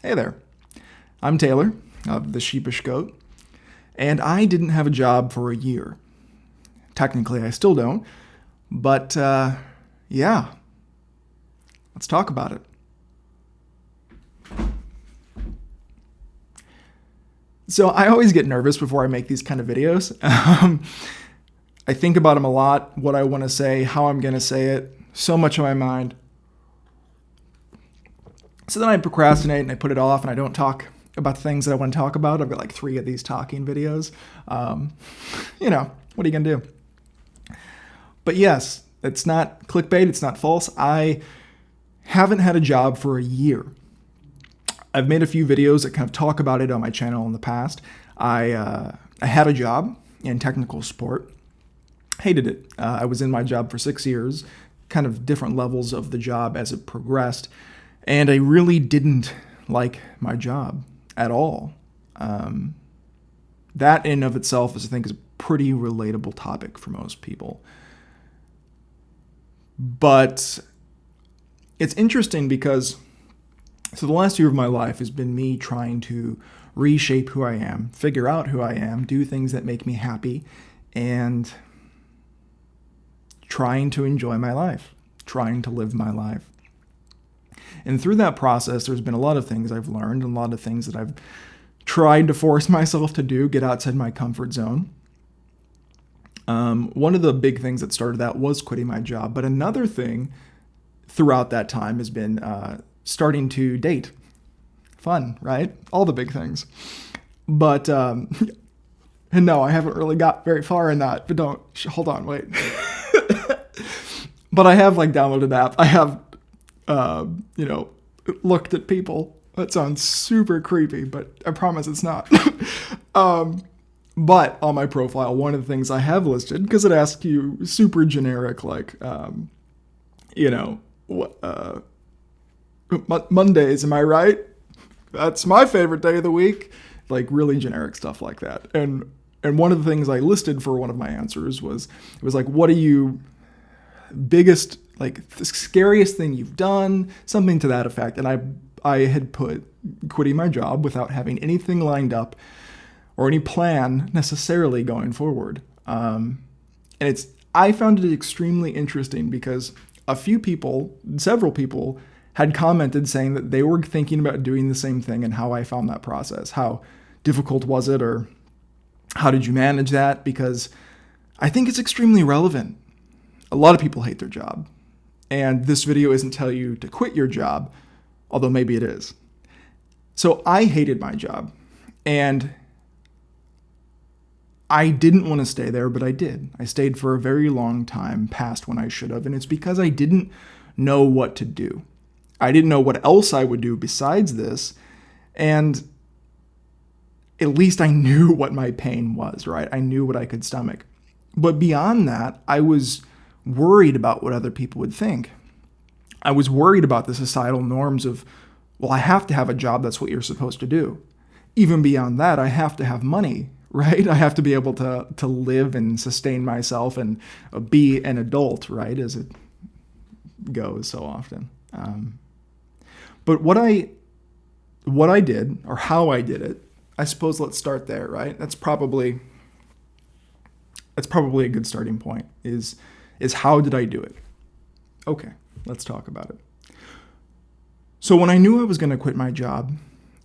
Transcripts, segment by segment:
Hey there, I'm Taylor of the Sheepish Goat, and I didn't have a job for a year. Technically, I still don't, but yeah, let's talk about it. So I always get nervous before I make these kind of videos. I think about them a lot, what I want to say, how I'm going to say it, so much on my mind. So then I procrastinate and I put it off and I don't talk about the things that I want to talk about. I've got like 3 of these talking videos. What are you going to do? But yes, it's not clickbait. It's not false. I haven't had a job for a year. I've made a few videos that kind of talk about it on my channel in the past. I had a job in technical support. Hated it. I was in my job for 6 years, kind of different levels of the job as it progressed. And I really didn't like my job at all. That in of itself is, I think, is a pretty relatable topic for most people. But it's interesting because the last year of my life has been me trying to reshape who I am, figure out who I am, do things that make me happy, and trying to enjoy my life, trying to live my life. And through that process, there's been a lot of things I've learned, and a lot of things that I've tried to force myself to do, get outside my comfort zone. One of the big things that started that was quitting my job. But another thing throughout that time has been starting to date. Fun, right? All the big things. But, and no, I haven't really got very far in that, but hold on, wait. But I have downloaded an app. I have, looked at people. That sounds super creepy, but I promise it's not. But on my profile, one of the things I have listed, because it asks you super generic, Mondays, am I right? That's my favorite day of the week. Really generic stuff like that. And one of the things I listed for one of my answers was what are you biggest, the scariest thing you've done, something to that effect. And I had put quitting my job without having anything lined up or any plan necessarily going forward. And I found it extremely interesting because several people had commented saying that they were thinking about doing the same thing and how I found that process. How difficult was it, or how did you manage that? Because I think it's extremely relevant. A lot of people hate their job. And this video isn't telling you to quit your job, although maybe it is. So I hated my job. And I didn't want to stay there, but I did. I stayed for a very long time past when I should have. And it's because I didn't know what to do. I didn't know what else I would do besides this. And at least I knew what my pain was, right? I knew what I could stomach. But beyond that, I was worried about what other people would think. I was worried about the societal norms of, I have to have a job. That's what you're supposed to do. Even beyond that, I have to have money, right? I have to be able to live and sustain myself and be an adult, right? As it goes so often. But what I did, or how I did it, I suppose let's start there, right? That's probably a good starting point, is how did I do it? Okay, let's talk about it. So when I knew I was going to quit my job,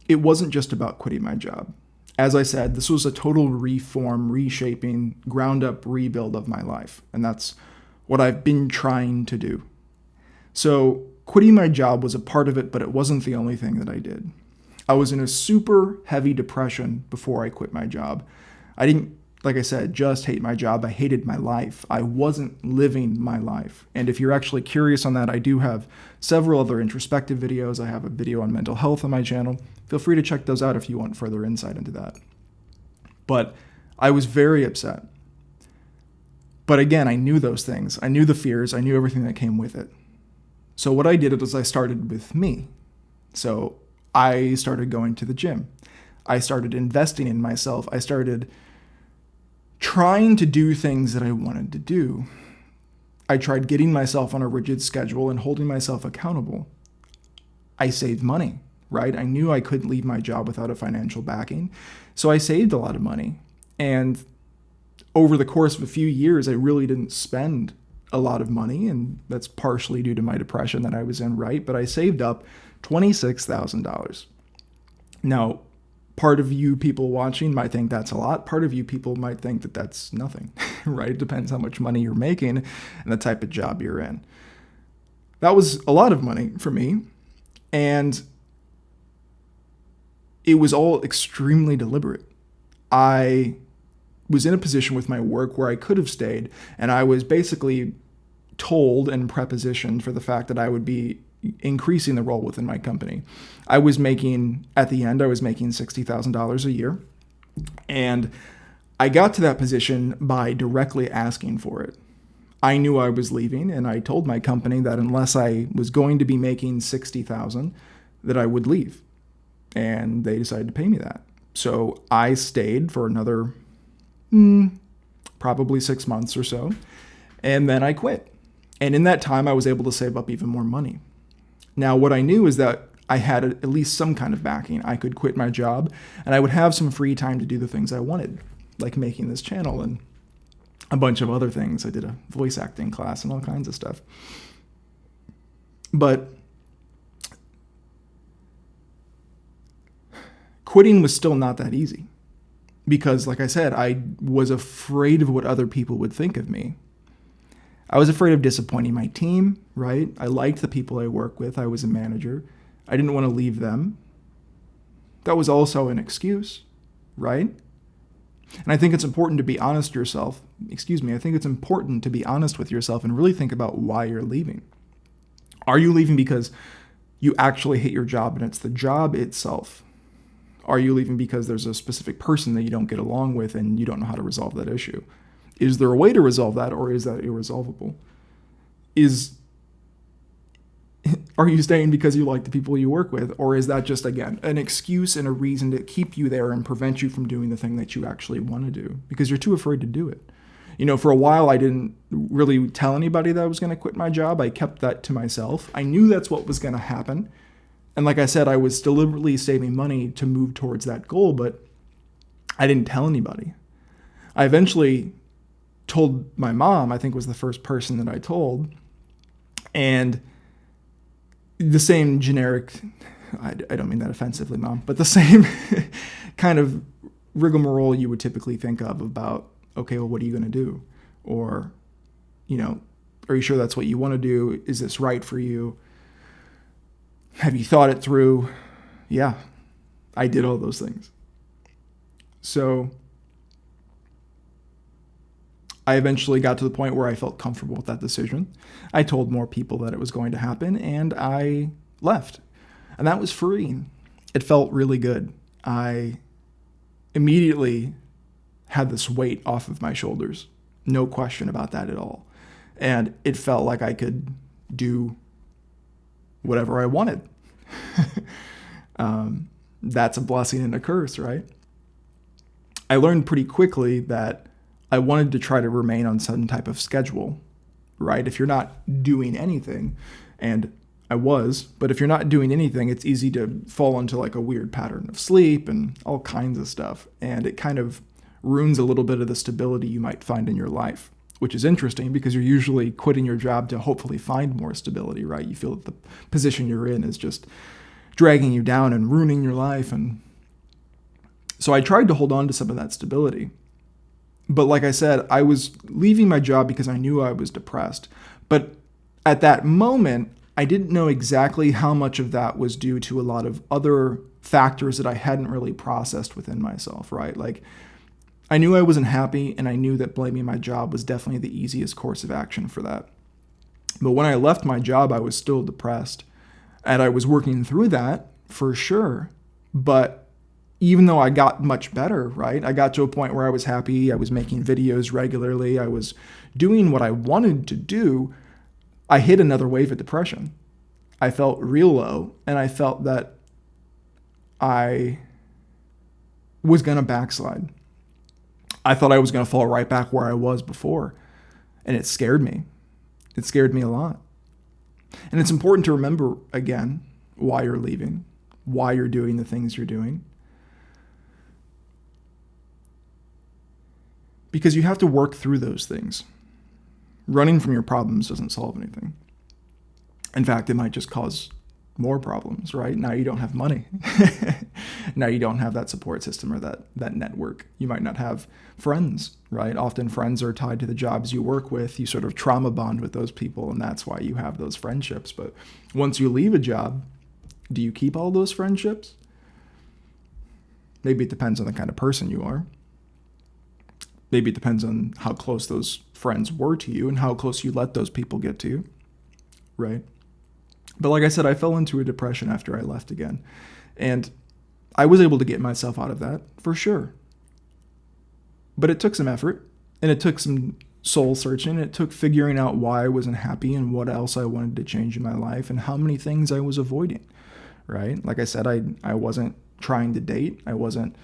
it wasn't just about quitting my job. As I said, this was a total reform, reshaping, ground up rebuild of my life. And that's what I've been trying to do. So quitting my job was a part of it, but it wasn't the only thing that I did. I was in a super heavy depression before I quit my job. I didn't, like I said, just hate my job. I hated my life. I wasn't living my life. And if you're actually curious on that, I do have several other introspective videos. I have a video on mental health on my channel. Feel free to check those out if you want further insight into that. But I was very upset. But again, I knew those things. I knew the fears. I knew everything that came with it. So what I did was I started with me. So I started going to the gym. I started investing in myself. I started trying to do things that I wanted to do. I tried getting myself on a rigid schedule and holding myself accountable. I saved money. right? I knew I couldn't leave my job without a financial backing. So I saved a lot of money. And over the course of a few years, I really didn't spend a lot of money. And that's partially due to my depression that I was in, right? But I saved up $26,000. Now, part of you people watching might think that's a lot. Part of you people might think that that's nothing, right? It depends how much money you're making and the type of job you're in. That was a lot of money for me. And it was all extremely deliberate. I was in a position with my work where I could have stayed, and I was basically told and prepositioned for the fact that I would be increasing the role within my company. At the end, I was making $60,000 a year. And I got to that position by directly asking for it. I knew I was leaving, and I told my company that unless I was going to be making $60,000, that I would leave. And they decided to pay me that. So I stayed for another probably 6 months or so. And then I quit. And in that time, I was able to save up even more money. Now, what I knew is that I had at least some kind of backing. I could quit my job, and I would have some free time to do the things I wanted, like making this channel and a bunch of other things. I did a voice acting class and all kinds of stuff. But quitting was still not that easy because, like I said, I was afraid of what other people would think of me. I was afraid of disappointing my team, right? I liked the people I work with. I was a manager. I didn't want to leave them. That was also an excuse, right? And I think it's important to be honest I think it's important to be honest with yourself and really think about why you're leaving. Are you leaving because you actually hate your job and it's the job itself? Are you leaving because there's a specific person that you don't get along with and you don't know how to resolve that issue? Is there a way to resolve that, or is that irresolvable? Are you staying because you like the people you work with, or is that just, again, an excuse and a reason to keep you there and prevent you from doing the thing that you actually want to do because you're too afraid to do it? For a while, I didn't really tell anybody that I was going to quit my job. I kept that to myself. I knew that's what was going to happen. And like I said, I was deliberately saving money to move towards that goal, but I didn't tell anybody. I eventually told my mom, I think was the first person that I told, and the same generic, I don't mean that offensively, Mom, but the same kind of rigmarole you would typically think of about, okay, well, what are you going to do? Or, are you sure that's what you want to do? Is this right for you? Have you thought it through? Yeah, I did all those things. So I eventually got to the point where I felt comfortable with that decision. I told more people that it was going to happen, and I left. And that was freeing. It felt really good. I immediately had this weight off of my shoulders. No question about that at all. And it felt like I could do whatever I wanted. That's a blessing and a curse, right? I learned pretty quickly that I wanted to try to remain on some type of schedule, right? If you're not doing anything, and I was, but if you're not doing anything, it's easy to fall into like a weird pattern of sleep and all kinds of stuff. And it kind of ruins a little bit of the stability you might find in your life, which is interesting because you're usually quitting your job to hopefully find more stability, right? You feel that the position you're in is just dragging you down and ruining your life. And so I tried to hold on to some of that stability. But like I said, I was leaving my job because I knew I was depressed. But at that moment, I didn't know exactly how much of that was due to a lot of other factors that I hadn't really processed within myself, right? Like, I knew I wasn't happy, and I knew that blaming my job was definitely the easiest course of action for that. But when I left my job, I was still depressed. And I was working through that, for sure. But even though I got much better, right? I got to a point where I was happy. I was making videos regularly. I was doing what I wanted to do. I hit another wave of depression. I felt real low, and I felt that I was going to backslide. I thought I was going to fall right back where I was before, and it scared me. It scared me a lot. And it's important to remember, again, why you're leaving. why you're doing the things you're doing. Because you have to work through those things. Running from your problems doesn't solve anything. In fact, it might just cause more problems, right? Now you don't have money. Now you don't have that support system or that network. You might not have friends, right? Often friends are tied to the jobs you work with. You sort of trauma bond with those people, and that's why you have those friendships. But once you leave a job, do you keep all those friendships? Maybe it depends on the kind of person you are. Maybe it depends on how close those friends were to you and how close you let those people get to you, right? But like I said, I fell into a depression after I left again. And I was able to get myself out of that, for sure. But it took some effort, and it took some soul searching. It took figuring out why I wasn't happy and what else I wanted to change in my life and how many things I was avoiding, right? Like I said, I wasn't trying to date. I wasn't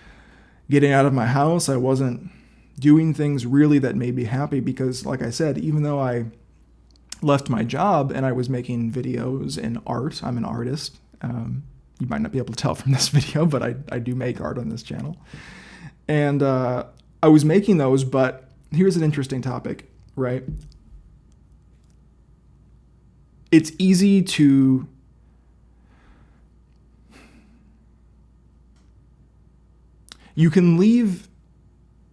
getting out of my house. I wasn't doing things really that made me happy because, like I said, even though I left my job and I was making videos and art. I'm an artist. You might not be able to tell from this video, but I do make art on this channel. And I was making those, but here's an interesting topic, right? It's easy to you can leave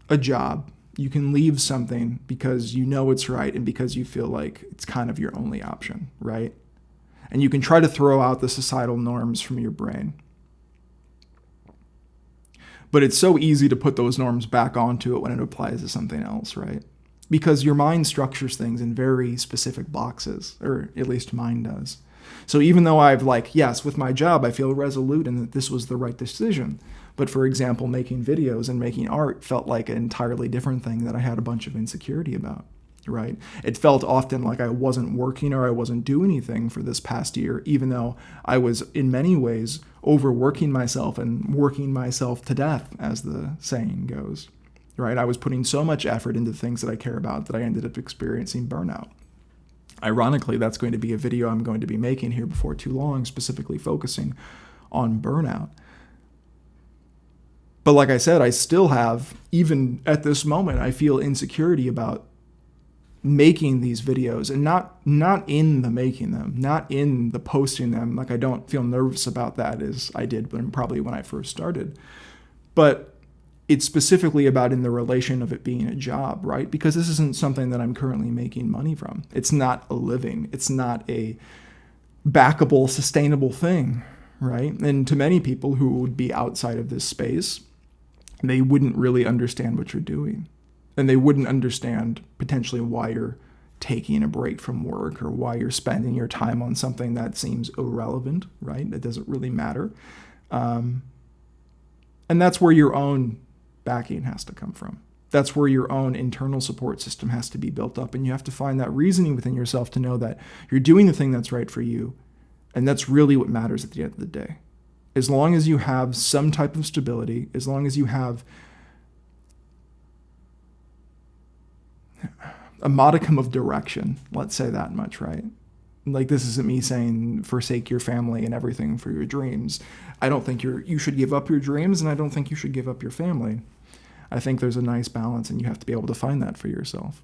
a job. You can leave something because you know it's right and because you feel like it's kind of your only option, right? And you can try to throw out the societal norms from your brain. But it's so easy to put those norms back onto it when it applies to something else, right? Because your mind structures things in very specific boxes, or at least mine does. So even though I've yes, with my job, I feel resolute in that this was the right decision. But for example, making videos and making art felt like an entirely different thing that I had a bunch of insecurity about, right? It felt often like I wasn't working or I wasn't doing anything for this past year, even though I was in many ways overworking myself and working myself to death, as the saying goes, right? I was putting so much effort into things that I care about that I ended up experiencing burnout. Ironically, that's going to be a video I'm going to be making here before too long, specifically focusing on burnout. But like I said, I still have, even at this moment, I feel insecurity about making these videos, and not in the making them, not in the posting them. Like I don't feel nervous about that as I did probably when I first started. But it's specifically about in the relation of it being a job, right? Because this isn't something that I'm currently making money from. It's not a living. It's not a backable, sustainable thing, right? And to many people who would be outside of this space, they wouldn't really understand what you're doing. And they wouldn't understand potentially why you're taking a break from work or why you're spending your time on something that seems irrelevant, right? It doesn't really matter. And that's where your own backing has to come from. That's where your own internal support system has to be built up. And you have to find that reasoning within yourself to know that you're doing the thing that's right for you. And that's really what matters at the end of the day. As long as you have some type of stability, as long as you have a modicum of direction, let's say that much, right? Like, this isn't me saying forsake your family and everything for your dreams. I don't think you should give up your dreams, and I don't think you should give up your family. I think there's a nice balance, and you have to be able to find that for yourself.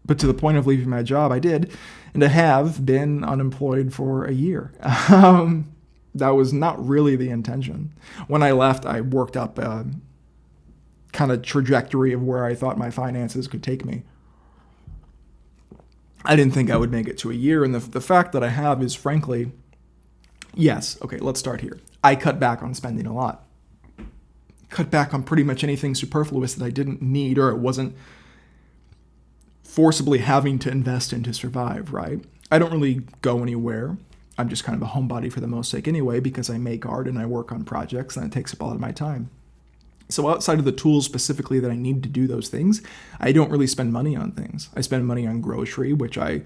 But to the point of leaving my job, I did, and I have been unemployed for a year. That was not really the intention. When I left, I worked up a kind of trajectory of where I thought my finances could take me. I didn't think I would make it to a year, and the fact that I have is, frankly, yes, okay, let's start here. I cut back on spending a lot. Cut back on pretty much anything superfluous that I didn't need or it wasn't forcibly having to invest in to survive, right? I don't really go anywhere. I'm just kind of a homebody for the most sake anyway, because I make art and I work on projects and it takes up a lot of my time. So outside of the tools specifically that I need to do those things, I don't really spend money on things. I spend money on grocery, which I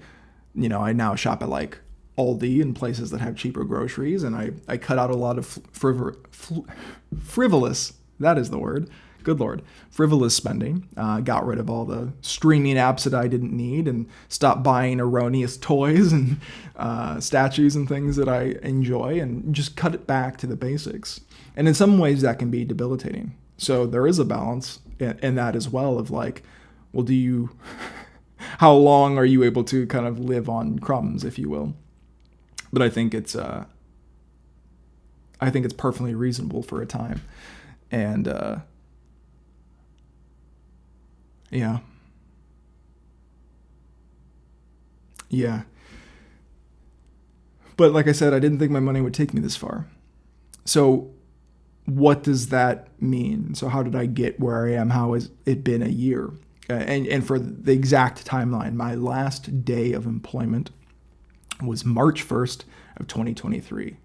now shop at like Aldi and places that have cheaper groceries, and I cut out a lot of frivolous, that is the word, good Lord, frivolous spending. Got rid of all the streaming apps that I didn't need and stopped buying erroneous toys and statues and things that I enjoy, and just cut it back to the basics. And in some ways that can be debilitating. So there is a balance in that as well of like, well, how long are you able to kind of live on crumbs, if you will? But I think it's perfectly reasonable for a time. And yeah. But like I said, I didn't think my money would take me this far. So what does that mean? So how did I get where I am? How has it been a year? And for the exact timeline, my last day of employment was March 1st of 2023.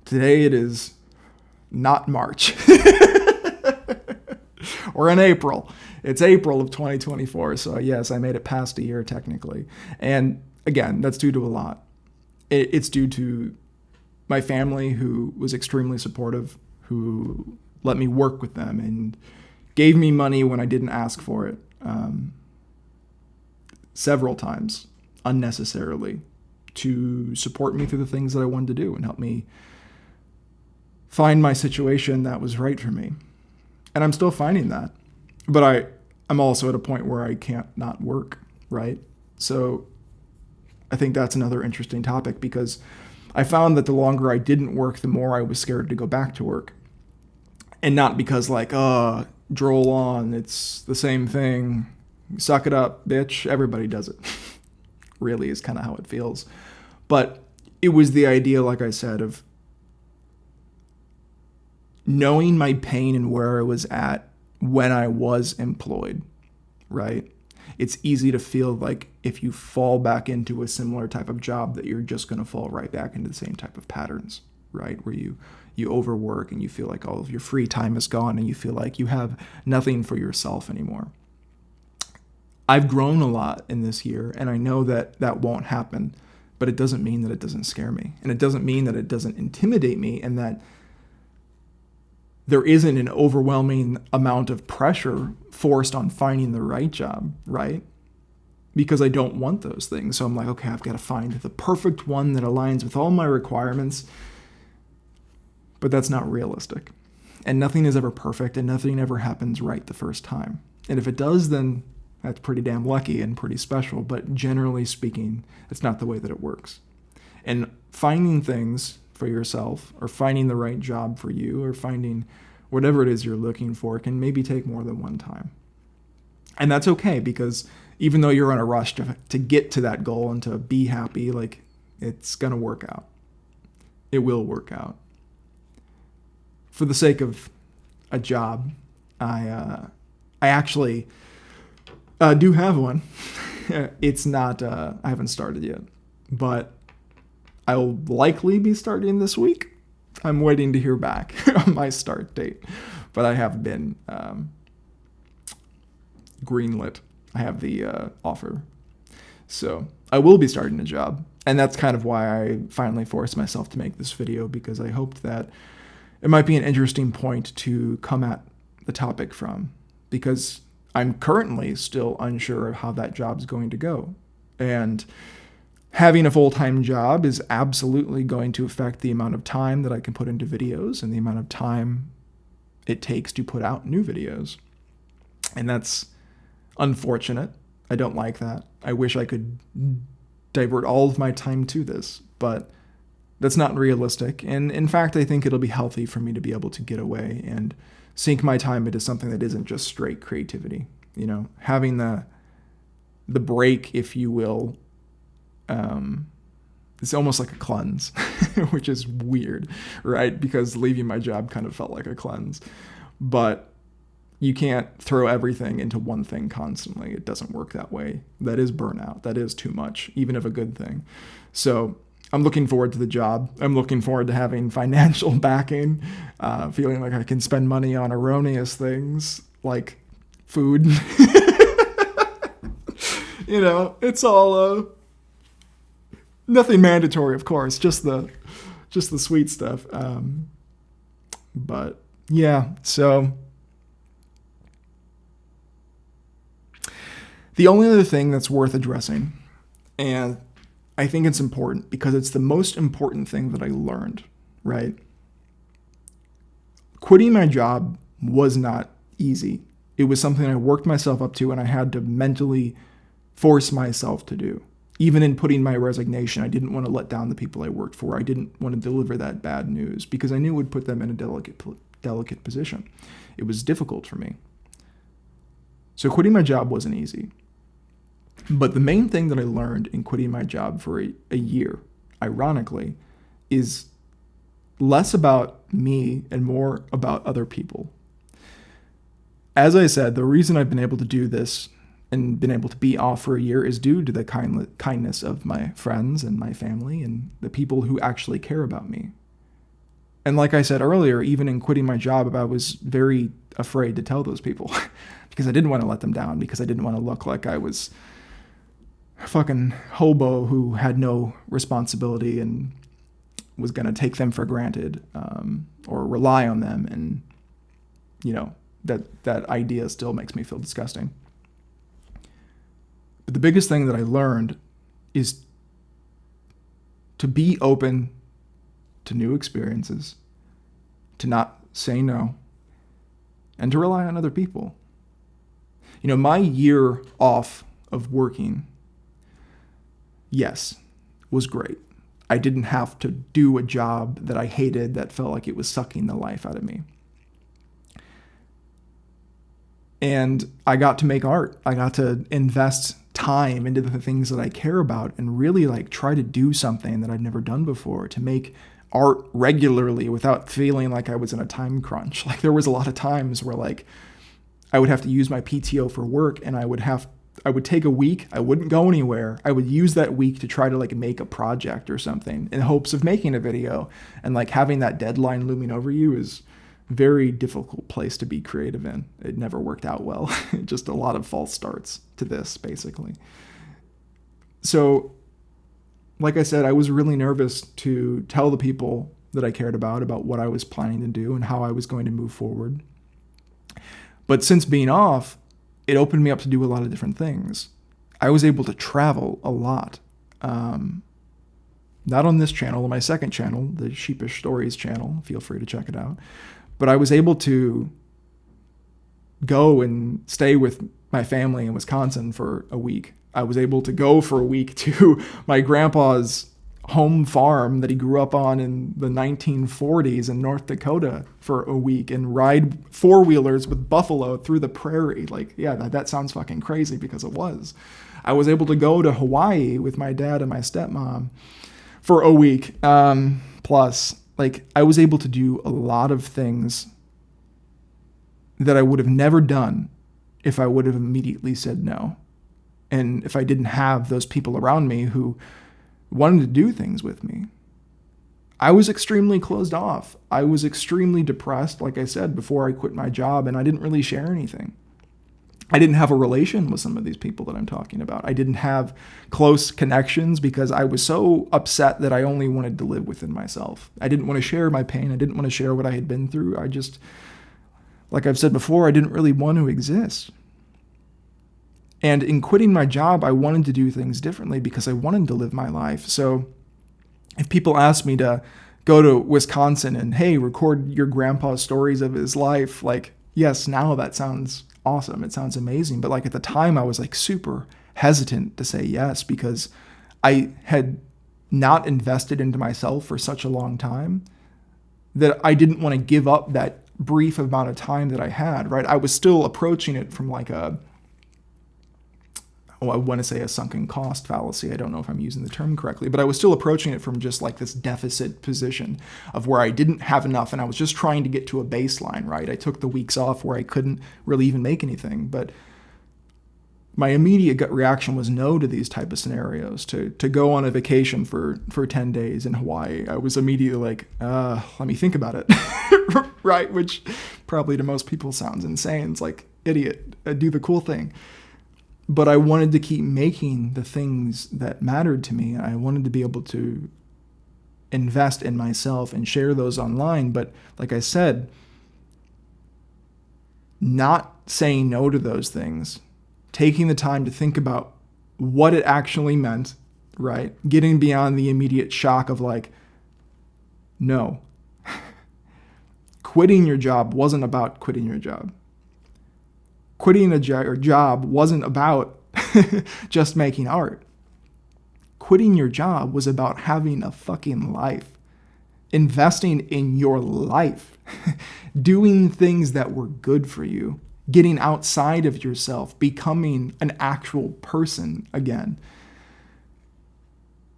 Today it is not March. We're in April. It's April of 2024. So yes, I made it past a year technically. And again, that's due to a lot. It's due to my family, who was extremely supportive, who let me work with them and gave me money when I didn't ask for it, several times unnecessarily, to support me through the things that I wanted to do and help me find my situation that was right for me. And I'm still finding that. But I'm also at a point where I can't not work, right? So I think that's another interesting topic, because I found that the longer I didn't work, the more I was scared to go back to work. And not because like, droll on, it's the same thing, suck it up, bitch, everybody does it. Really is kind of how it feels. But it was the idea, like I said, of knowing my pain and where I was at when I was employed, right? It's easy to feel like if you fall back into a similar type of job that you're just going to fall right back into the same type of patterns, right? Where you overwork and you feel like all of your free time is gone and you feel like you have nothing for yourself anymore. I've grown a lot in this year, and I know that that won't happen, but it doesn't mean that it doesn't scare me. And it doesn't mean that it doesn't intimidate me, and that there isn't an overwhelming amount of pressure forced on finding the right job, right? Because I don't want those things. So I'm like, okay, I've got to find the perfect one that aligns with all my requirements. But that's not realistic. And nothing is ever perfect, and nothing ever happens right the first time. And if it does, then that's pretty damn lucky and pretty special. But generally speaking, it's not the way that it works. And finding things for yourself, or finding the right job for you, or finding whatever it is you're looking for, can maybe take more than one time. And that's okay, because even though you're on a rush to get to that goal and to be happy, like, it's going to work out. It will work out. For the sake of a job, I actually do have one. It's not, I haven't started yet, but I'll likely be starting this week. I'm waiting to hear back on my start date, but I have been greenlit. I have the offer. So I will be starting a job, and that's kind of why I finally forced myself to make this video, because I hoped that it might be an interesting point to come at the topic from, because I'm currently still unsure of how that job's going to go. And having a full-time job is absolutely going to affect the amount of time that I can put into videos and the amount of time it takes to put out new videos. And that's unfortunate. I don't like that. I wish I could divert all of my time to this, but that's not realistic. And in fact, I think it'll be healthy for me to be able to get away and sink my time into something that isn't just straight creativity. You know, having the break, if you will, it's almost like a cleanse, which is weird, right? Because leaving my job kind of felt like a cleanse. But you can't throw everything into one thing constantly. It doesn't work that way. That is burnout. That is too much, even of a good thing. So I'm looking forward to the job. I'm looking forward to having financial backing, feeling like I can spend money on erroneous things like food. You know, it's all nothing mandatory, of course, just the sweet stuff. But yeah, so The only other thing that's worth addressing, and I think it's important because it's the most important thing that I learned, right? Quitting my job was not easy. It was something I worked myself up to and I had to mentally force myself to do. Even in putting my resignation, I didn't want to let down the people I worked for. I didn't want to deliver that bad news because I knew it would put them in a delicate position. It was difficult for me. So quitting my job wasn't easy. But the main thing that I learned in quitting my job for a year, ironically, is less about me and more about other people. As I said, the reason I've been able to do this and been able to be off for a year is due to the kindness of my friends and my family and the people who actually care about me. And like I said earlier, even in quitting my job, I was very afraid to tell those people because I didn't want to let them down, because I didn't want to look like I was a fucking hobo who had no responsibility and was going to take them for granted, or rely on them. And, that idea still makes me feel disgusting. But the biggest thing that I learned is to be open to new experiences, to not say no, and to rely on other people. My year off of working, yes, was great. I didn't have to do a job that I hated that felt like it was sucking the life out of me. And I got to make art. I got to invest time into the things that I care about and really try to do something that I'd never done before, to make art regularly without feeling like I was in a time crunch. There was a lot of times where I would have to use my PTO for work, and I would take a week. I wouldn't go anywhere. I would use that week to try to make a project or something in hopes of making a video. And having that deadline looming over you is a very difficult place to be creative in. It never worked out well. Just a lot of false starts to this, basically. So, like I said, I was really nervous to tell the people that I cared about what I was planning to do and how I was going to move forward. But since being off, it opened me up to do a lot of different things. I was able to travel a lot. Not on this channel, on my second channel, the Sheepish Stories channel. Feel free to check it out. But I was able to go and stay with my family in Wisconsin for a week. I was able to go for a week to my grandpa's home farm that he grew up on in the 1940s in North Dakota for a week and ride four-wheelers with buffalo through the prairie. That sounds fucking crazy because it was. I was able to go to Hawaii with my dad and my stepmom for a week. Plus, I was able to do a lot of things that I would have never done if I would have immediately said no. And if I didn't have those people around me who wanted to do things with me. I was extremely closed off. I was extremely depressed, like I said, before I quit my job, and I didn't really share anything. I didn't have a relation with some of these people that I'm talking about. I didn't have close connections because I was so upset that I only wanted to live within myself. I didn't want to share my pain. I didn't want to share what I had been through. I just, like I've said before, I didn't really want to exist. And in quitting my job, I wanted to do things differently because I wanted to live my life. So if people ask me to go to Wisconsin and, hey, record your grandpa's stories of his life, yes, now that sounds awesome. It sounds amazing. But at the time, I was super hesitant to say yes because I had not invested into myself for such a long time that I didn't want to give up that brief amount of time that I had, right? I was still approaching it from I want to say a sunken cost fallacy. I don't know if I'm using the term correctly, but I was still approaching it from just this deficit position of where I didn't have enough and I was just trying to get to a baseline, right? I took the weeks off where I couldn't really even make anything, but my immediate gut reaction was no to these type of scenarios. To go on a vacation for 10 days in Hawaii, I was immediately let me think about it, right? Which probably to most people sounds insane. It's idiot, do the cool thing. But I wanted to keep making the things that mattered to me. I wanted to be able to invest in myself and share those online. But like I said, not saying no to those things, taking the time to think about what it actually meant, right? Getting beyond the immediate shock of like, no, quitting your job wasn't about quitting your job. Quitting your job wasn't about just making art. Quitting your job was about having a fucking life, investing in your life, doing things that were good for you, getting outside of yourself, becoming an actual person again.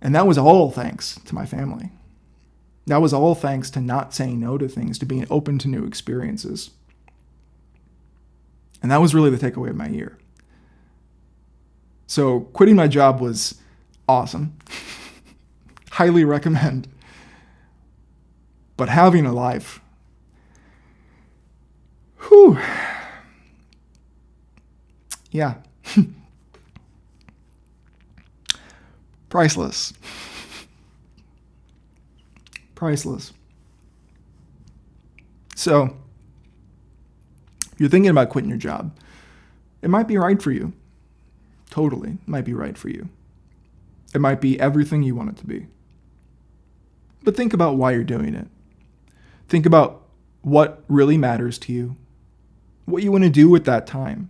And that was all thanks to my family. That was all thanks to not saying no to things, to being open to new experiences. And that was really the takeaway of my year. So quitting my job was awesome. Highly recommend. But having a life, whew, yeah. Priceless. Priceless. So, if you're thinking about quitting your job, it might be right for you. Totally, it might be right for you. It might be everything you want it to be. But think about why you're doing it. Think about what really matters to you, what you want to do with that time.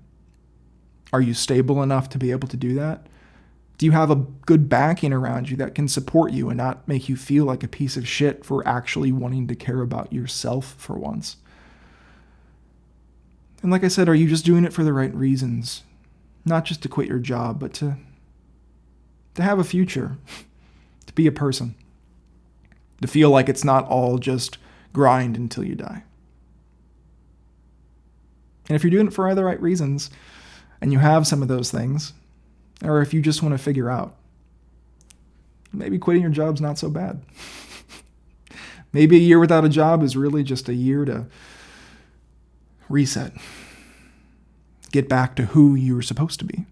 Are you stable enough to be able to do that? Do you have a good backing around you that can support you and not make you feel like a piece of shit for actually wanting to care about yourself for once? And like I said, are you just doing it for the right reasons? Not just to quit your job, but to have a future, to be a person, to feel like it's not all just grind until you die. And if you're doing it for the right reasons, and you have some of those things, or if you just want to figure out, maybe quitting your job's not so bad. Maybe a year without a job is really just a year to reset. Get back to who you were supposed to be,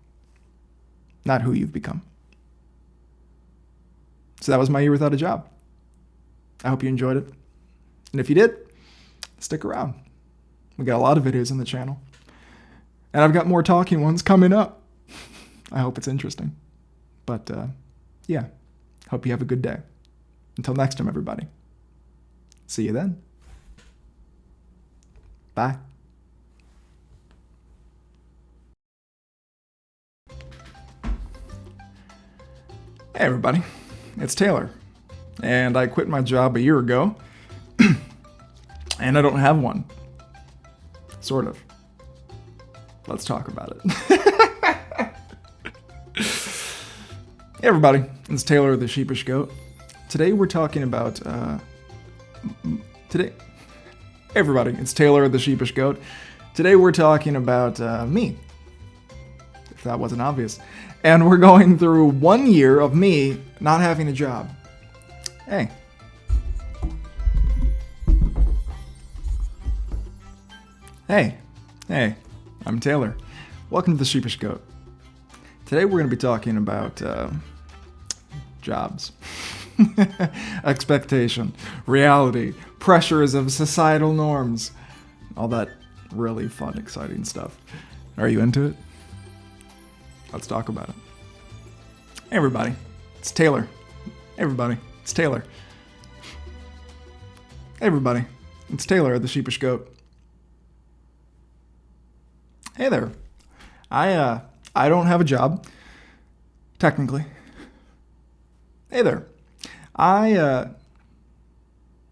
not who you've become. So that was my year without a job. I hope you enjoyed it. And if you did, stick around. We got a lot of videos on the channel. And I've got more talking ones coming up. I hope it's interesting. But yeah, hope you have a good day. Until next time, everybody. See you then. Bye. Hey everybody, it's Taylor. And I quit my job a year ago. And I don't have one. Sort of. Let's talk about it. Hey everybody, it's Taylor the Sheepish Goat. Today we're talking about, Hey everybody, it's Taylor the Sheepish Goat. Today we're talking about me, if that wasn't obvious. And we're going through 1 year of me not having a job. Hey. Hey, I'm Taylor. Welcome to the Sheepish Goat. Today we're going to be talking about jobs, expectation, reality, pressures of societal norms, all that really fun, exciting stuff. Are you into it? Let's talk about it. Hey everybody, it's Taylor. Hey everybody, it's Taylor. Hey everybody, it's Taylor the Sheepish Goat. Hey there. I don't have a job, technically. Hey there. I